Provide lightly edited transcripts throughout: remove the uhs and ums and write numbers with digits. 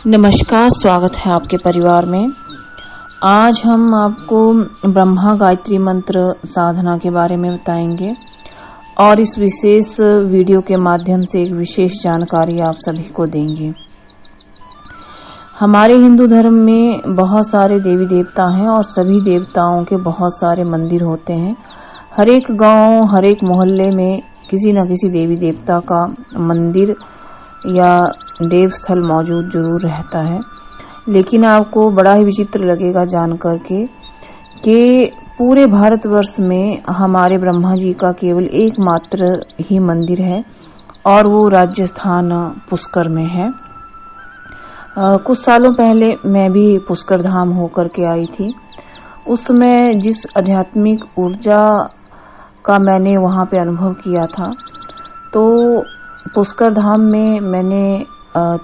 नमस्कार, स्वागत है आपके परिवार में। आज हम आपको ब्रह्मा गायत्री मंत्र साधना के बारे में बताएंगे और इस विशेष वीडियो के माध्यम से एक विशेष जानकारी आप सभी को देंगे। हमारे हिंदू धर्म में बहुत सारे देवी देवता हैं और सभी देवताओं के बहुत सारे मंदिर होते हैं। हर एक गांव, हर एक मोहल्ले में किसी न किसी देवी देवता का मंदिर या देव स्थल मौजूद जरूर रहता है। लेकिन आपको बड़ा ही विचित्र लगेगा जानकर के कि पूरे भारतवर्ष में हमारे ब्रह्मा जी का केवल एकमात्र ही मंदिर है और वो राजस्थान पुष्कर में है। कुछ सालों पहले मैं भी पुष्कर धाम होकर के आई थी। उस समय जिस आध्यात्मिक ऊर्जा का मैंने वहाँ पे अनुभव किया था, तो पुष्कर धाम में मैंने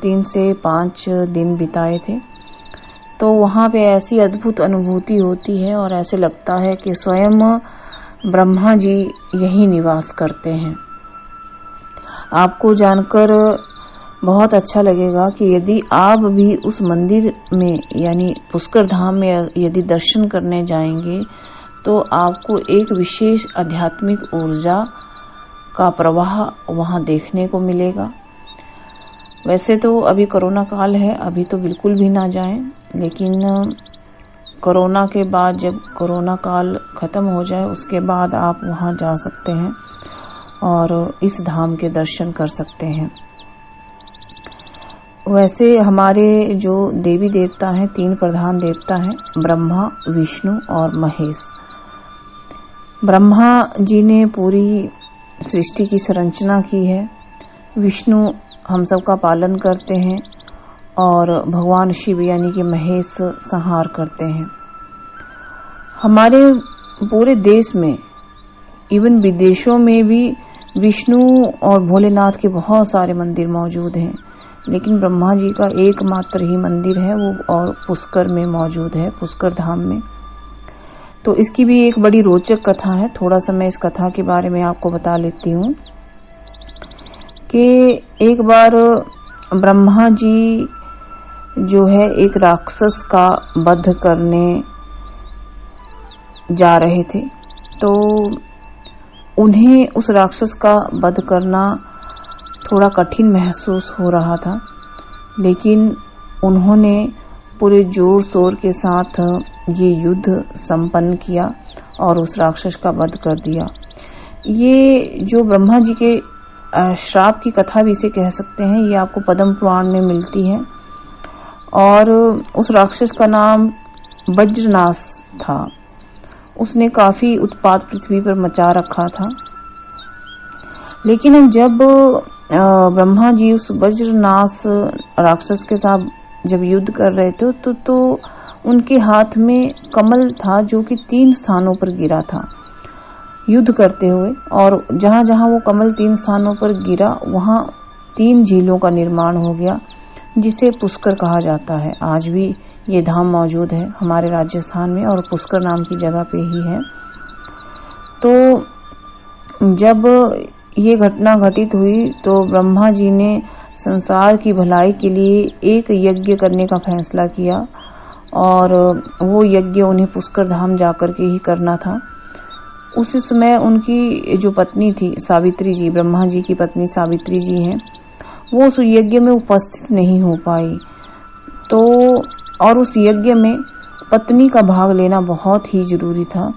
3 से 5 दिन बिताए थे। तो वहाँ पे ऐसी अद्भुत अनुभूति होती है और ऐसे लगता है कि स्वयं ब्रह्मा जी यही निवास करते हैं। आपको जानकर बहुत अच्छा लगेगा कि यदि आप भी उस मंदिर में यानी पुष्कर धाम में यदि दर्शन करने जाएंगे तो आपको एक विशेष आध्यात्मिक ऊर्जा का प्रवाह वहां देखने को मिलेगा। वैसे तो अभी कोरोना काल है, अभी तो बिल्कुल भी ना जाएं, लेकिन कोरोना के बाद जब कोरोना काल खत्म हो जाए उसके बाद आप वहां जा सकते हैं और इस धाम के दर्शन कर सकते हैं। वैसे हमारे जो देवी देवता हैं, 3 प्रधान देवता हैं, ब्रह्मा, विष्णु और महेश। ब्रह्मा जी ने पूरी सृष्टि की संरचना की है, विष्णु हम सब का पालन करते हैं और भगवान शिव यानी कि महेश संहार करते हैं। हमारे पूरे देश में, इवन विदेशों में भी विष्णु और भोलेनाथ के बहुत सारे मंदिर मौजूद हैं, लेकिन ब्रह्मा जी का एकमात्र ही मंदिर है वो और पुष्कर में मौजूद है, पुष्कर धाम में। तो इसकी भी एक बड़ी रोचक कथा है। थोड़ा सा मैं इस कथा के बारे में आपको बता लेती हूँ कि एक बार ब्रह्मा जी जो है एक राक्षस का वध करने जा रहे थे। तो उन्हें उस राक्षस का वध करना थोड़ा कठिन महसूस हो रहा था, लेकिन उन्होंने पूरे जोर शोर के साथ ये युद्ध संपन्न किया और उस राक्षस का वध कर दिया। ये जो ब्रह्मा जी के श्राप की कथा भी इसे कह सकते हैं, ये आपको पद्म पुराण में मिलती है। और उस राक्षस का नाम वज्रनाश था। उसने काफी उत्पात पृथ्वी पर मचा रखा था। लेकिन जब ब्रह्मा जी उस वज्रनाश राक्षस के साथ जब युद्ध कर रहे थे तो उनके हाथ में कमल था जो कि 3 स्थानों पर गिरा था युद्ध करते हुए। और जहां जहां वो कमल 3 स्थानों पर गिरा वहां 3 झीलों का निर्माण हो गया, जिसे पुष्कर कहा जाता है। आज भी ये धाम मौजूद है हमारे राजस्थान में और पुष्कर नाम की जगह पे ही है। तो जब ये घटना घटित हुई तो ब्रह्मा जी ने संसार की भलाई के लिए एक यज्ञ करने का फैसला किया और वो यज्ञ उन्हें पुष्कर धाम जाकर के ही करना था। उस समय उनकी जो पत्नी थी सावित्री जी, ब्रह्मा जी की पत्नी सावित्री जी हैं, वो उस यज्ञ में उपस्थित नहीं हो पाई। तो और उस यज्ञ में पत्नी का भाग लेना बहुत ही जरूरी था।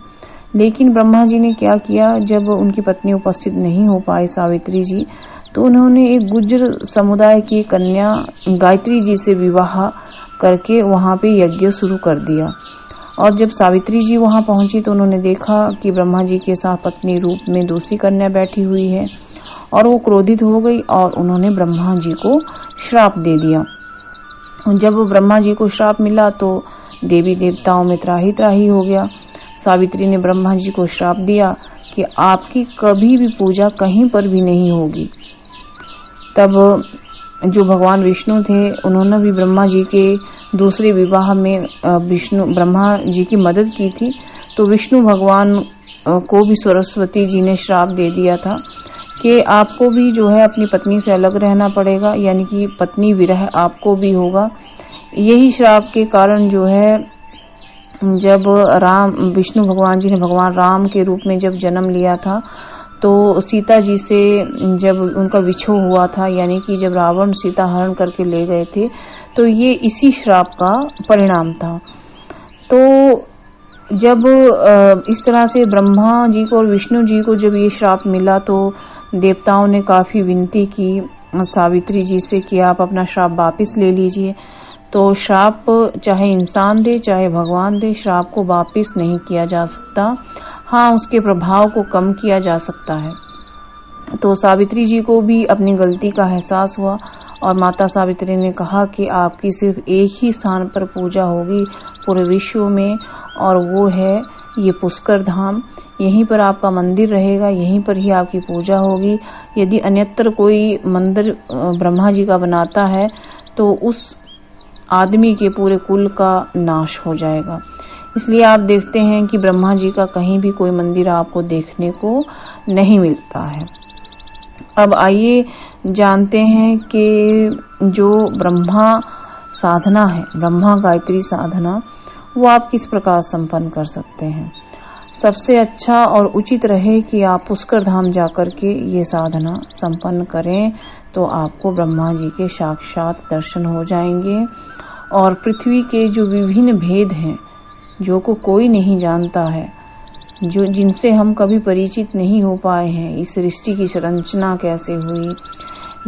लेकिन ब्रह्मा जी ने क्या किया, जब उनकी पत्नी उपस्थित नहीं हो पाई सावित्री जी, तो उन्होंने एक गुज्जर समुदाय की कन्या गायत्री जी से विवाह करके वहां पे यज्ञ शुरू कर दिया। और जब सावित्री जी वहां पहुंची तो उन्होंने देखा कि ब्रह्मा जी के साथ पत्नी रूप में दूसरी कन्या बैठी हुई है और वो क्रोधित हो गई और उन्होंने ब्रह्मा जी को श्राप दे दिया। जब ब्रह्मा जी को श्राप मिला तो देवी देवताओं में त्राही त्राही हो गया। सावित्री ने ब्रह्मा जी को श्राप दिया कि आपकी कभी भी पूजा कहीं पर भी नहीं होगी। तब जो भगवान विष्णु थे उन्होंने भी ब्रह्मा जी के दूसरे विवाह में ब्रह्मा जी की मदद की थी। तो विष्णु भगवान को भी सरस्वती जी ने श्राप दे दिया था कि आपको भी जो है अपनी पत्नी से अलग रहना पड़ेगा, यानी कि पत्नी विरह आपको भी होगा। यही श्राप के कारण जो है, जब विष्णु भगवान जी ने भगवान राम के रूप में जब जन्म लिया था, तो सीता जी से जब उनका विछोह हुआ था, यानी कि जब रावण सीता हरण करके ले गए थे, तो ये इसी श्राप का परिणाम था। तो जब इस तरह से ब्रह्मा जी को और विष्णु जी को जब ये श्राप मिला, तो देवताओं ने काफी विनती की सावित्री जी से कि आप अपना श्राप वापस ले लीजिए। तो श्राप चाहे इंसान दे चाहे भगवान दे, श्राप को वापस नहीं किया जा सकता। हाँ, उसके प्रभाव को कम किया जा सकता है। तो सावित्री जी को भी अपनी गलती का एहसास हुआ और माता सावित्री ने कहा कि आपकी सिर्फ एक ही स्थान पर पूजा होगी पूरे विश्व में, और वो है ये पुष्कर धाम। यहीं पर आपका मंदिर रहेगा, यहीं पर ही आपकी पूजा होगी। यदि अन्यत्र कोई मंदिर ब्रह्मा जी का बनाता है तो उस आदमी के पूरे कुल का नाश हो जाएगा। इसलिए आप देखते हैं कि ब्रह्मा जी का कहीं भी कोई मंदिर आपको देखने को नहीं मिलता है। अब आइए जानते हैं कि जो ब्रह्मा साधना है, ब्रह्मा गायत्री साधना, वो आप किस प्रकार संपन्न कर सकते हैं। सबसे अच्छा और उचित रहे कि आप पुष्कर धाम जाकर के ये साधना संपन्न करें, तो आपको ब्रह्मा जी के साक्षात दर्शन हो जाएंगे। और पृथ्वी के जो विभिन्न भेद हैं, जो को कोई नहीं जानता है, जो जिनसे हम कभी परिचित नहीं हो पाए हैं, इस सृष्टि की संरचना कैसे हुई,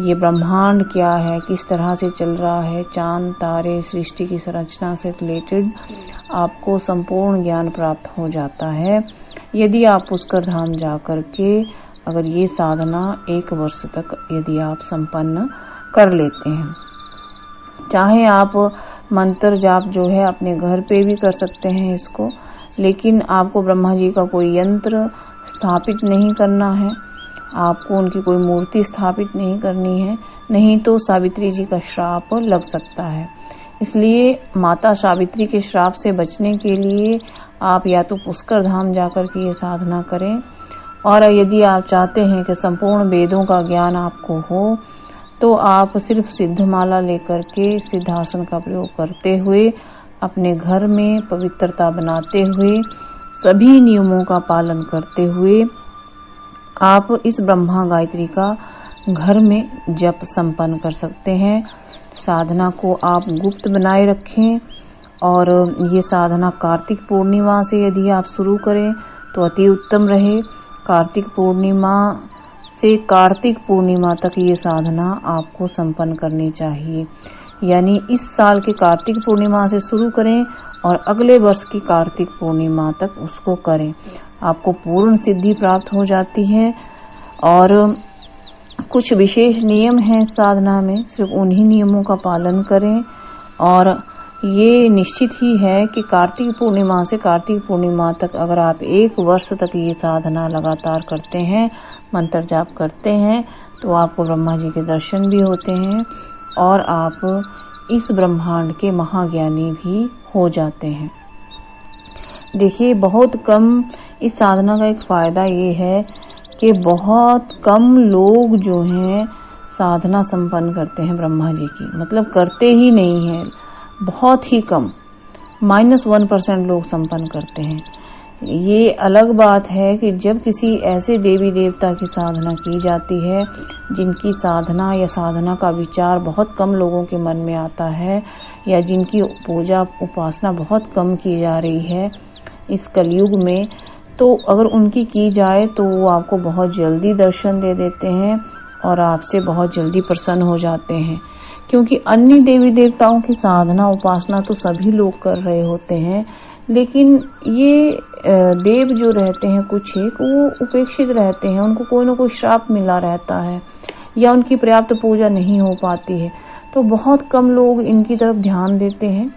ये ब्रह्मांड क्या है, किस तरह से चल रहा है, चांद तारे, सृष्टि की संरचना से रिलेटेड आपको संपूर्ण ज्ञान प्राप्त हो जाता है यदि आप पुष्कर धाम जाकर के अगर ये साधना 1 वर्ष तक यदि आप संपन्न कर लेते हैं। चाहे आप मंत्र जाप जो है अपने घर पे भी कर सकते हैं इसको, लेकिन आपको ब्रह्मा जी का कोई यंत्र स्थापित नहीं करना है, आपको उनकी कोई मूर्ति स्थापित नहीं करनी है, नहीं तो सावित्री जी का श्राप लग सकता है। इसलिए माता सावित्री के श्राप से बचने के लिए आप या तो पुष्कर धाम जाकर के ये साधना करें, और यदि आप चाहते हैं कि संपूर्ण वेदों का ज्ञान आपको हो, तो आप सिर्फ सिद्धमाला लेकर के सिद्धासन का प्रयोग करते हुए अपने घर में पवित्रता बनाते हुए सभी नियमों का पालन करते हुए आप इस ब्रह्मा गायत्री का घर में जप संपन्न कर सकते हैं। साधना को आप गुप्त बनाए रखें, और ये साधना कार्तिक पूर्णिमा से यदि आप शुरू करें तो अति उत्तम रहे। कार्तिक पूर्णिमा से कार्तिक पूर्णिमा तक ये साधना आपको संपन्न करनी चाहिए, यानी इस साल के कार्तिक पूर्णिमा से शुरू करें और अगले वर्ष की कार्तिक पूर्णिमा तक उसको करें। आपको पूर्ण सिद्धि प्राप्त हो जाती है। और कुछ विशेष नियम हैं इस साधना में, सिर्फ उन्हीं नियमों का पालन करें। और ये निश्चित ही है कि कार्तिक पूर्णिमा से कार्तिक पूर्णिमा तक अगर आप 1 वर्ष तक ये साधना लगातार करते हैं, मंत्र जाप करते हैं, तो आपको ब्रह्मा जी के दर्शन भी होते हैं और आप इस ब्रह्मांड के महाज्ञानी भी हो जाते हैं। देखिए, बहुत कम इस साधना का एक फायदा ये है कि बहुत कम लोग जो हैं साधना संपन्न करते हैं ब्रह्मा जी की, मतलब करते ही नहीं हैं, बहुत ही कम, -1% लोग संपन्न करते हैं। ये अलग बात है कि जब किसी ऐसे देवी देवता की साधना की जाती है जिनकी साधना या साधना का विचार बहुत कम लोगों के मन में आता है, या जिनकी पूजा उपासना बहुत कम की जा रही है इस कलयुग में, तो अगर उनकी की जाए तो वो आपको बहुत जल्दी दर्शन दे देते हैं और आपसे बहुत जल्दी प्रसन्न हो जाते हैं। क्योंकि अन्य देवी देवताओं की साधना उपासना तो सभी लोग कर रहे होते हैं, लेकिन ये देव जो रहते हैं कुछ एक, वो उपेक्षित रहते हैं, उनको कोई न कोई श्राप मिला रहता है या उनकी पर्याप्त पूजा नहीं हो पाती है, तो बहुत कम लोग इनकी तरफ ध्यान देते हैं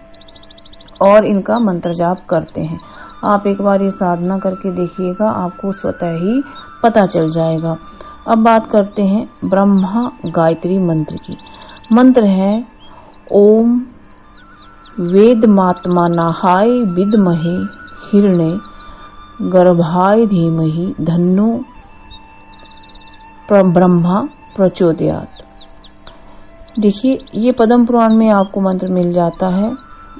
और इनका मंत्र जाप करते हैं। आप एक बार ये साधना करके देखिएगा, आपको स्वतः ही पता चल जाएगा। अब बात करते हैं ब्रह्मा गायत्री मंत्र की। मंत्र है ओम वेदमात्मनाहाय विद्महे हिरण्य गर्भाय धीमहि धन्नो ब्रह्मा प्रचोदयात्। देखिए, ये पद्म पुराण में आपको मंत्र मिल जाता है,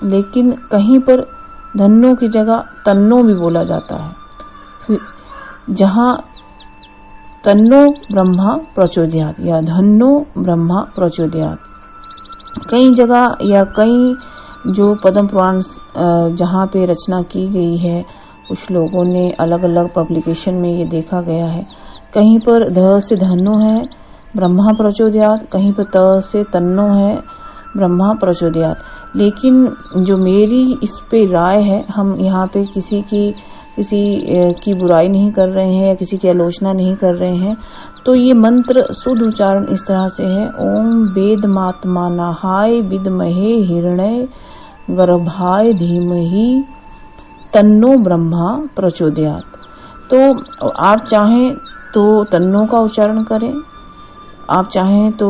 लेकिन कहीं पर धन्नो की जगह तन्नो भी बोला जाता है। फिर जहाँ तन्नो ब्रह्मा प्रचोदयात् या धन्नो ब्रह्मा प्रचोदयात्, कई जगह या कई जो पद्म पुराण जहाँ पे रचना की गई है, कुछ लोगों ने अलग अलग पब्लिकेशन में ये देखा गया है, कहीं पर ध से धन्नो है ब्रह्मा प्रचोदयात्, कहीं पर त से तन्नो है ब्रह्मा प्रचोदयात्। लेकिन जो मेरी इस पे राय है, हम यहाँ पे किसी की बुराई नहीं कर रहे हैं या किसी की आलोचना नहीं कर रहे हैं, तो ये मंत्र शुद्ध उच्चारण इस तरह से है, ओम वेदमात्मानाहाय विद्महे हिरण्य गर्भाय धीमहि तन्नो ब्रह्मा प्रचोदयात्। तो आप चाहें तो तन्नो का उच्चारण करें, आप चाहें तो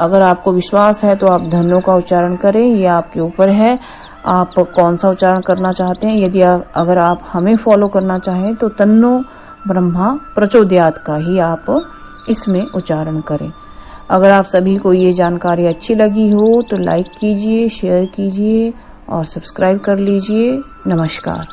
अगर आपको विश्वास है तो आप धन्नो का उच्चारण करें, ये आपके ऊपर है, आप कौन सा उच्चारण करना चाहते हैं। यदि अगर आप हमें फॉलो करना चाहें तो तन्नो ब्रह्मा प्रचोदयात् का ही आप इसमें उच्चारण करें। अगर आप सभी को ये जानकारी अच्छी लगी हो तो लाइक कीजिए, शेयर कीजिए और सब्सक्राइब कर लीजिए। नमस्कार।